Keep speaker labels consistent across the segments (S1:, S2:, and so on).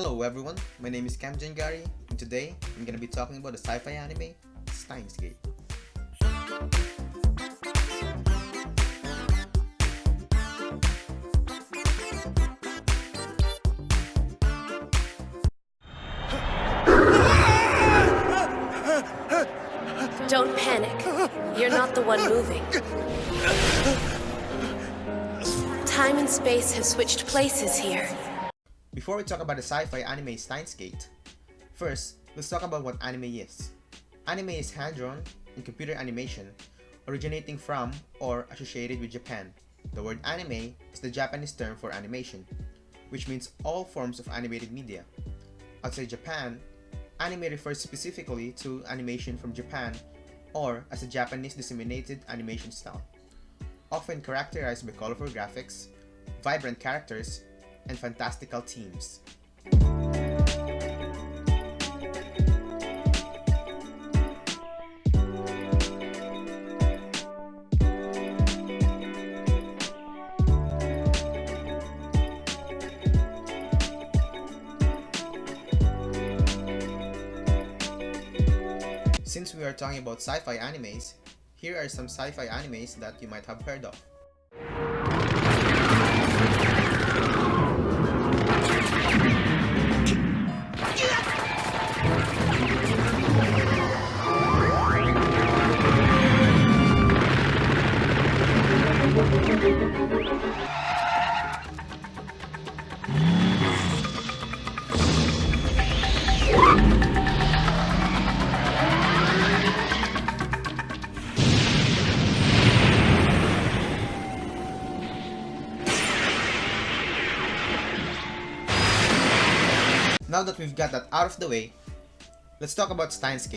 S1: Hello everyone, my name is Cam Jangari, and today I'm gonna be talking about the sci-fi anime STEINS.
S2: Don't panic. You're not the one moving. Time and space have switched places here.
S1: Before we talk about the sci-fi anime STEINS, first, let's talk about what anime is. Anime is hand-drawn and computer animation originating from or associated with Japan. The word anime is the Japanese term for animation, which means all forms of animated media. Outside Japan, anime refers specifically to animation from Japan or as a Japanese disseminated animation style, often characterized by colorful graphics, vibrant characters, and fantastical themes. Since we are talking about sci-fi animes, here are some sci-fi animes that you might have heard of. Now that we've got that out of the way, let's talk about STEINS.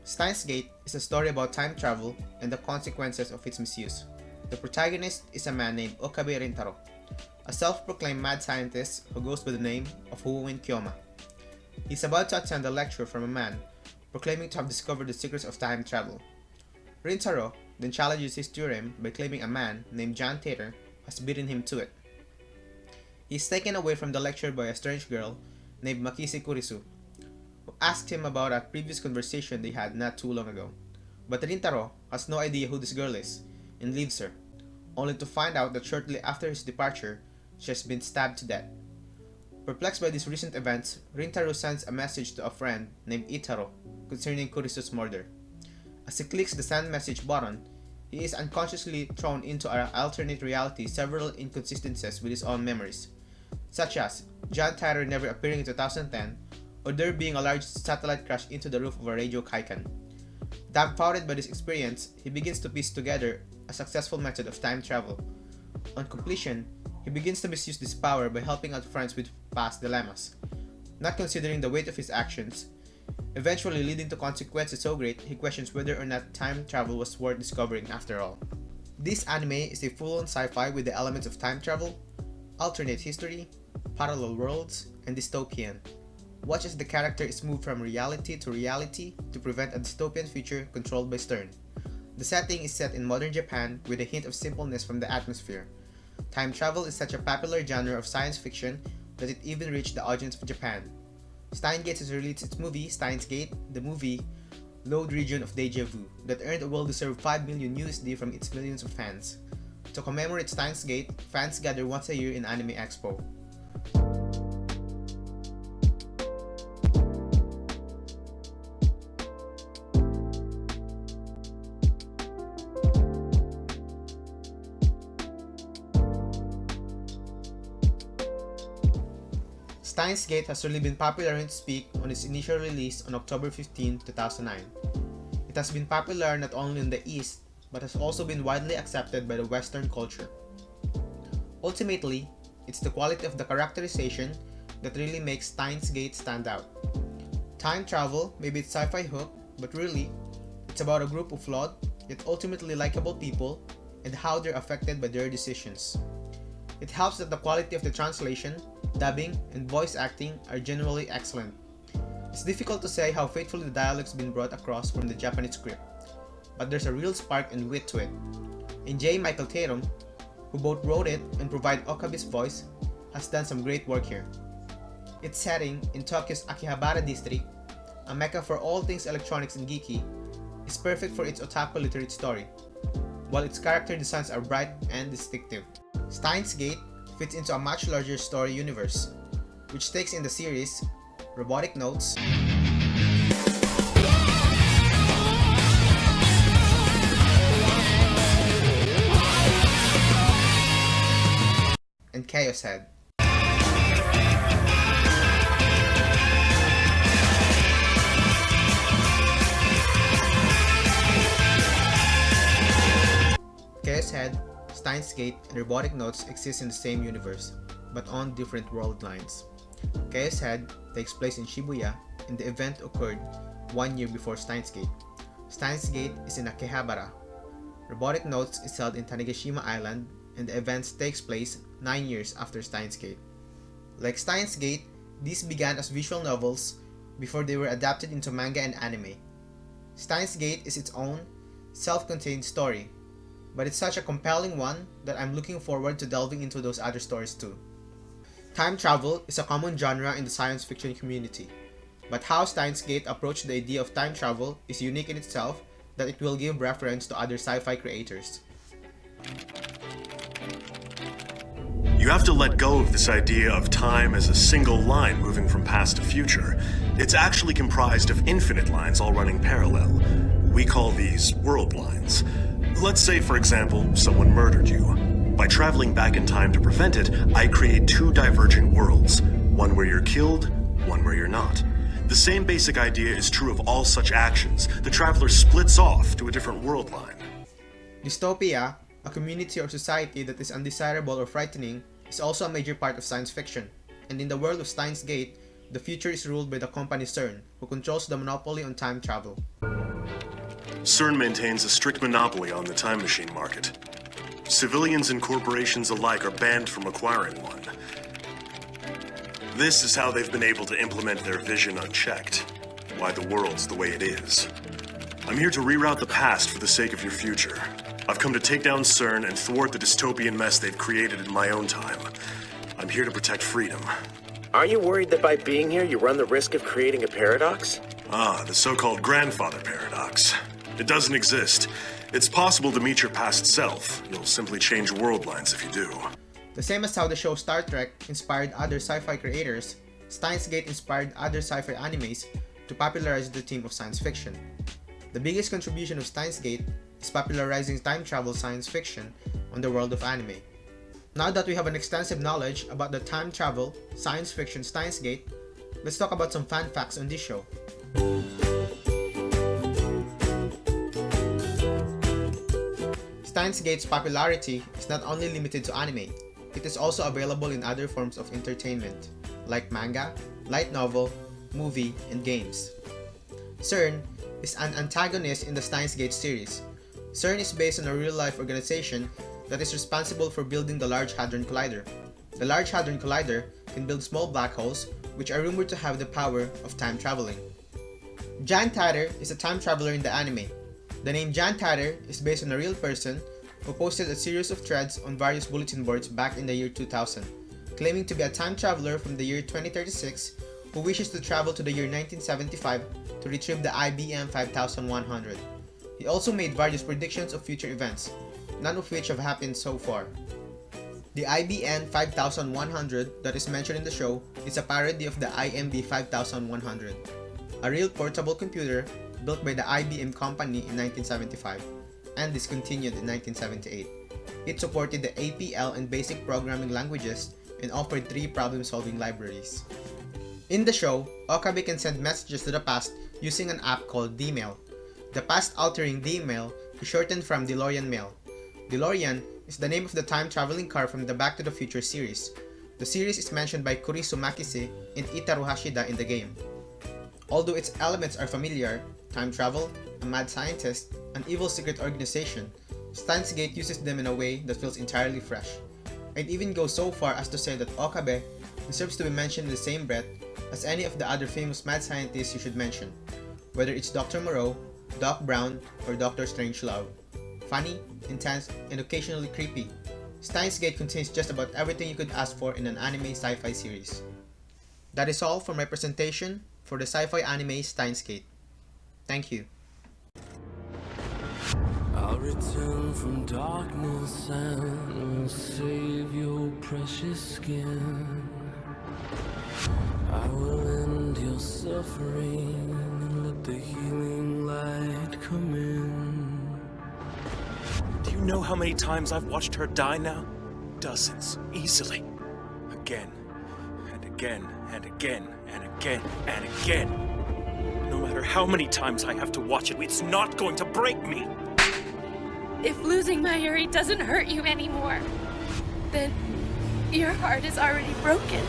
S1: STEINS is a story about time travel and the consequences of its misuse. The protagonist is a man named Okabe Rintaro, a self-proclaimed mad scientist who goes by the name of Huwin Kyoma. He's about to attend a lecture from a man proclaiming to have discovered the secrets of time travel. Rintaro then challenges his theorem by claiming a man named John Tater has beaten him to it. He's taken away from the lecture by a strange girl named Makise Kurisu, who asked him about a previous conversation they had not too long ago. But Rintaro has no idea who this girl is and leaves her, only to find out that shortly after his departure, she has been stabbed to death. Perplexed by these recent events, Rintaro sends a message to a friend named Itaro concerning Kurisu's murder. As he clicks the send message button, he is unconsciously thrown into an alternate reality several inconsistencies with his own memories, such as John Tyler never appearing in 2010 or there being a large satellite crash into the roof of a radio kaikan. Dumbfounded by this experience, he begins to piece together a successful method of time travel. On completion, he begins to misuse this power by helping out friends with past dilemmas, not considering the weight of his actions, eventually leading to consequences so great he questions whether or not time travel was worth discovering after all. This anime is a full-on sci-fi with the elements of time travel, alternate history, parallel worlds, and dystopian. Watch as the character is moved from reality to prevent a dystopian future controlled by Stern. The setting is set in modern Japan with a hint of simpleness from the atmosphere. Time travel is such a popular genre of science fiction that it even reached the audience of Japan. STEINS has released its movie STEINS Gate, the movie Load Region of Deja Vu, that earned a well-deserved 5 million USD from its millions of fans. To commemorate STEINS Gate, fans gather once a year in Anime Expo. STEINS Gate has really been popular in its peak on its initial release on October 15, 2009. It has been popular not only in the East, but has also been widely accepted by the Western culture. Ultimately, it's the quality of the characterization that really makes STEINS Gate stand out. Time travel may be its sci-fi hook, but really, it's about a group of flawed, yet ultimately likable people and how they're affected by their decisions. It helps that the quality of the translation, dubbing, and voice acting are generally excellent. It's difficult to say how faithfully the dialogue's been brought across from the Japanese script, but there's a real spark and wit to it. And J. Michael Tatum, who both wrote it and provided Okabe's voice, has done some great work here. Its setting in Tokyo's Akihabara district, a mecca for all things electronics and geeky, is perfect for its otaku literate story, while its character designs are bright and distinctive. Steins Gate fits into a much larger story universe, which takes in the series, robotic notes, and Chaos Head. Chaos Head, Steins Gate, and Robotic Notes exist in the same universe, but on different world lines. Chaos Head takes place in Shibuya, and the event occurred 1 year before Steins Gate. Steins Gate is in Akihabara. Robotic Notes is held in Tanegashima Island, and the event takes place 9 years after Steins Gate. Like Steins Gate, these began as visual novels before they were adapted into manga and anime. Steins Gate is its own, self-contained story, but it's such a compelling one that I'm looking forward to delving into those other stories too. Time travel is a common genre in the science fiction community, but how Steins Gate approached the idea of time travel is unique in itself that it will give reference to other sci-fi creators.
S3: You have to let go of this idea of time as a single line moving from past to future. It's actually comprised of infinite lines all running parallel. We call these world lines. Let's say, for example, someone murdered you. By traveling back in time to prevent it, I create two divergent worlds. One where you're killed, one where you're not. The same basic idea is true of all such actions. The traveler splits off to a different world line.
S1: Dystopia, a community or society that is undesirable or frightening, is also a major part of science fiction. And in the world of Steins Gate, the future is ruled by the company CERN, who controls the monopoly on time travel.
S3: CERN maintains a strict monopoly on the time machine market. Civilians and corporations alike are banned from acquiring one. This is how they've been able to implement their vision unchecked. Why the world's the way it is. I'm here to reroute the past for the sake of your future. I've come to take down CERN and thwart the dystopian mess they've created in my own time. I'm here to protect freedom.
S4: Are you worried that by being here you run the risk of creating a paradox?
S3: Ah, the so-called grandfather paradox. It doesn't exist. It's possible to meet your past self. You'll simply change world lines if you do.
S1: The same as how the show Star Trek inspired other sci-fi creators, Steins Gate inspired other sci-fi animes to popularize the theme of science fiction. The biggest contribution of Steins Gate is popularizing time travel science fiction on the world of anime. Now that we have an extensive knowledge about the time travel science fiction Steins Gate, let's talk about some fan facts on this show. Steins Gate's popularity is not only limited to anime, it is also available in other forms of entertainment, like manga, light novel, movie, and games. CERN is an antagonist in the Steins Gate series. CERN is based on a real-life organization that is responsible for building the Large Hadron Collider. The Large Hadron Collider can build small black holes, which are rumored to have the power of time traveling. Jan Tatter is a time traveler in the anime. The name Jan Tatter is based on a real person who posted a series of threads on various bulletin boards back in the year 2000, claiming to be a time traveler from the year 2036 who wishes to travel to the year 1975 to retrieve the IBM 5100. He also made various predictions of future events, none of which have happened so far. The IBM 5100 that is mentioned in the show is a parody of the IMB 5100, a real portable computer built by the IBM company in 1975 and discontinued in 1978. It supported the APL and basic programming languages and offered 3 problem-solving libraries. In the show, Okabe can send messages to the past using an app called D-Mail. The past-altering D-Mail is shortened from DeLorean Mail. DeLorean is the name of the time-traveling car from the Back to the Future series. The series is mentioned by Kurisu Makise and Itaru Hashida in the game. Although its elements are familiar, time travel, a mad scientist, an evil secret organization, Steins Gate uses them in a way that feels entirely fresh. I'd even go so far as to say that Okabe deserves to be mentioned in the same breath as any of the other famous mad scientists you should mention, whether it's Dr. Moreau, Doc Brown, or Dr. Strangelove. Funny, intense, and occasionally creepy, Steins Gate contains just about everything you could ask for in an anime sci-fi series. That is all for my presentation for the sci-fi anime Steins Gate. Thank you.
S5: I'll return from darkness and will save your precious skin. I will end your suffering and let the healing light come in.
S6: Do you know how many times I've watched her die now? Dozens, easily. Again, and again, and again, and again, and again. No matter how many times I have to watch it, it's not going to break me!
S7: If losing Mayuri doesn't hurt you anymore, then your heart is already broken.